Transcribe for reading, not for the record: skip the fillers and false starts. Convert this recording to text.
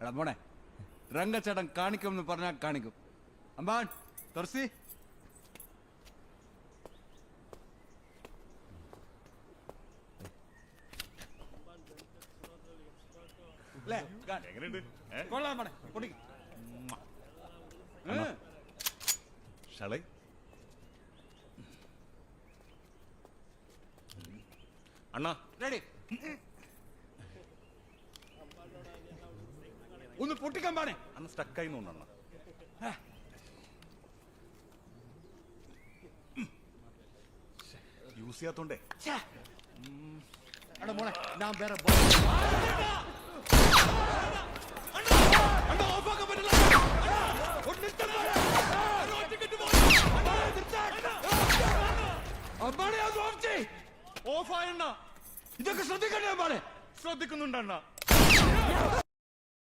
എടാ മോനെ രംഗച്ചേട്ടൻ കാണിക്കുമെന്ന് പറഞ്ഞാൽ കാണിക്കും. അമ്പാൻ തുറസി കൊള്ളാം മോനെ പൊടിക്ക്. ഷളൈ അണ്ണാ റെഡി. ഒന്ന് പൊട്ടിക്കാൻ പാടേ. അണ്ണ സ്റ്റക്കായി തോന്നണ്ണ. യൂസ് ചെയ്യാത്തോണ്ടേ. എടാ മോനെ ഞാൻ വേറെ ഓഫായണ്ണ. ഇതൊക്കെ ശ്രദ്ധിക്കണ്ടേ അമ്പാനെ? ശ്രദ്ധിക്കുന്നുണ്ടണ്ണ.